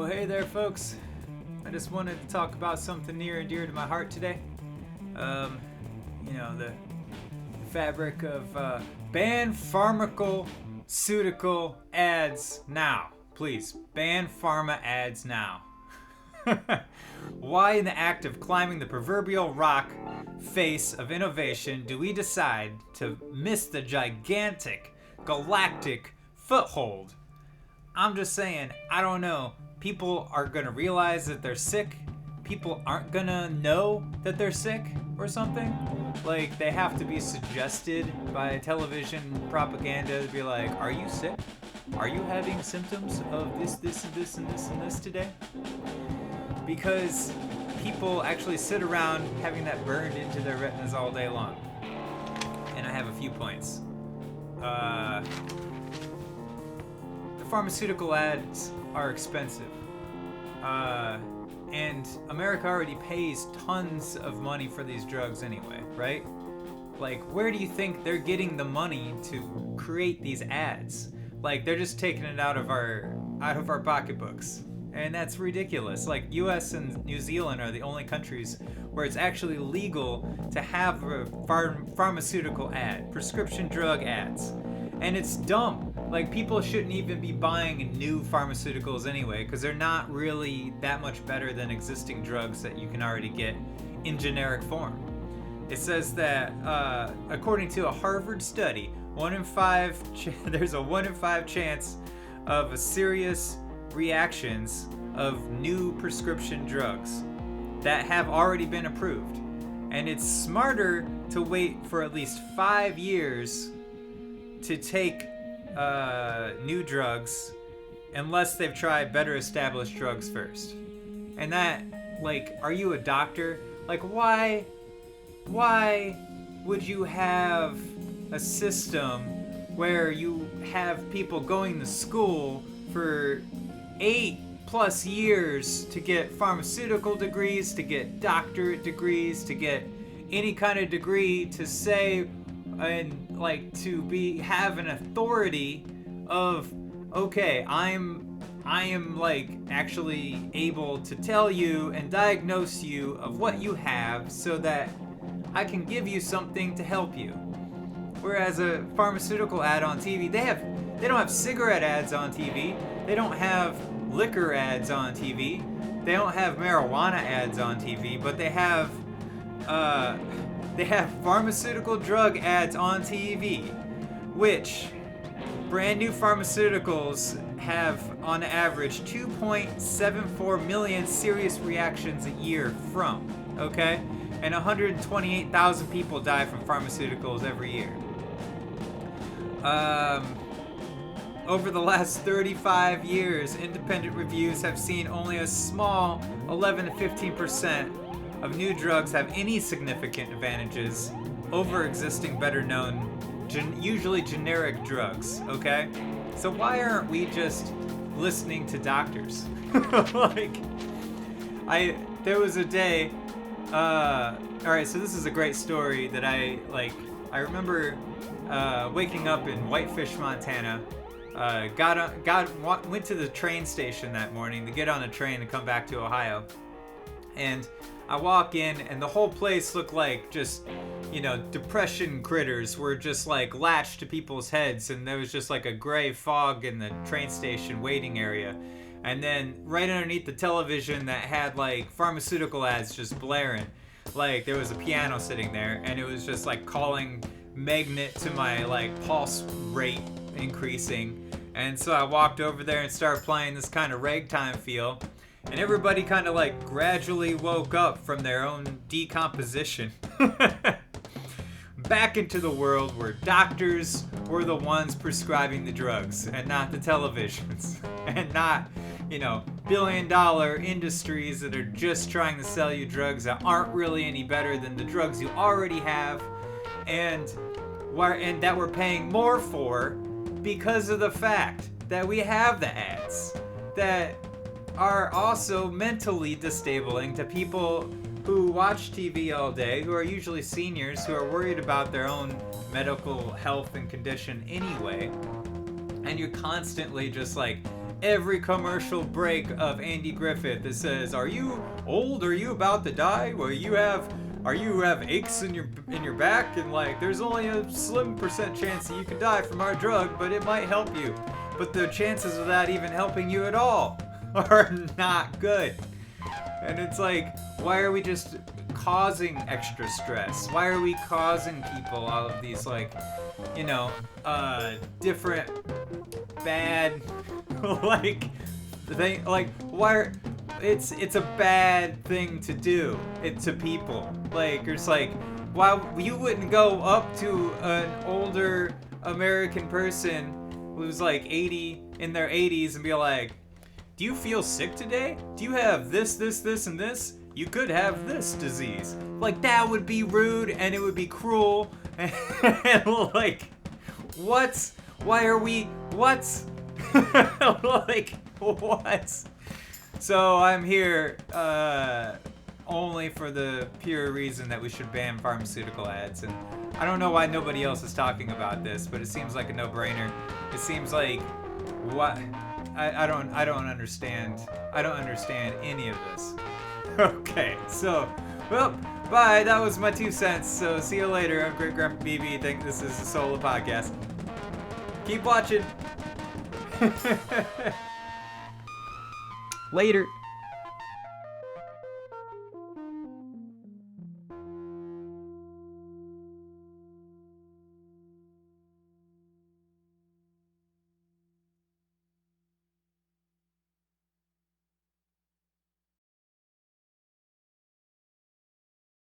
Well, hey there, folks. I just wanted to talk about something near and dear to my heart today. The fabric of ban pharmaceutical ads now. Please, ban pharma ads now. Why, in the act of climbing the proverbial rock face of innovation, do we decide to miss the gigantic, galactic foothold? I'm just saying, I don't know. People are gonna realize that they're sick. People aren't gonna know that they're sick or something. Like, they have to be suggested by television propaganda to be like, are you sick? Are you having symptoms of this, and this, and this, and this today? Because people actually sit around having that burned into their retinas all day long. And I have a few points. The pharmaceutical ads are expensive. And America already pays tons of money for these drugs anyway, right? Like, where do you think they're getting the money to create these ads? Like, they're just taking it out of our pocketbooks. And that's ridiculous. Like, US and New Zealand are the only countries where it's actually legal to have a pharmaceutical ad, prescription drug ads. And it's dumb. Like, people shouldn't even be buying new pharmaceuticals anyway, because they're not really that much better than existing drugs that you can already get in generic form. It says that, according to a Harvard study, there's a 1 in 5 chance of a serious reactions of new prescription drugs that have already been approved. And it's smarter to wait for at least 5 years to take new drugs unless they've tried better established drugs first. And that, like, are you a doctor? Like, why would you have a system where you have people going to school for 8+ years to get pharmaceutical degrees, to get doctorate degrees, to get any kind of degree to say and like to have an authority of, okay, I am like actually able to tell you and diagnose you of what you have so that I can give you something to help you. Whereas a pharmaceutical ad on TV, they don't have cigarette ads on TV. They don't have liquor ads on TV. They don't have marijuana ads on TV, but they have pharmaceutical drug ads on TV, which brand new pharmaceuticals have on average 2.74 million serious reactions a year from, okay? And 128,000 people die from pharmaceuticals every year. Over the last 35 years, independent reviews have seen only a small 11 to 15% of new drugs have any significant advantages over existing better-known, usually generic drugs, okay? So why aren't we just listening to doctors? There was a day, alright, so this is a great story that I remember waking up in Whitefish, Montana, went to the train station that morning to get on a train to come back to Ohio. And I walk in, and the whole place looked like just, depression critters were just like latched to people's heads, and there was just like a gray fog in the train station waiting area. And then right underneath the television that had like pharmaceutical ads just blaring, like there was a piano sitting there, and it was just like calling magnet to my like pulse rate increasing. And so I walked over there and started playing this kind of ragtime feel. And everybody kind of like gradually woke up from their own decomposition back into the world where doctors were the ones prescribing the drugs and not the televisions and not, billion-dollar industries that are just trying to sell you drugs that aren't really any better than the drugs you already have and that we're paying more for because of the fact that we have the ads that are also mentally disabling to people who watch TV all day, who are usually seniors, who are worried about their own medical health and condition anyway. And you're constantly just like every commercial break of Andy Griffith that says, "Are you old? Are you about to die? Are you have aches in your back? And like, there's only a slim % chance that you could die from our drug, but it might help you. But the chances of that even helping you at all are not good." And it's like, why are we just causing extra stress? Why are we causing people all of these, like, you know, different bad, like, thing, like, why are, it's a bad thing to do it to people. Like, it's like, why you wouldn't go up to an older American person who's like 80, in their 80s, and be like, "Do you feel sick today? Do you have this, and this? You could have this disease." Like, that would be rude, and it would be cruel, and like, what? Why are we, what? Like, what? So I'm here only for the pure reason that we should ban pharmaceutical ads, and I don't know why nobody else is talking about this, but it seems like a no-brainer. It seems like, what? I don't understand. I don't understand any of this. Okay, so, well, bye. That was my 2 cents. So see you later. I'm Great Grandpa Beebe. I think this is a solo podcast. Keep watching. Later.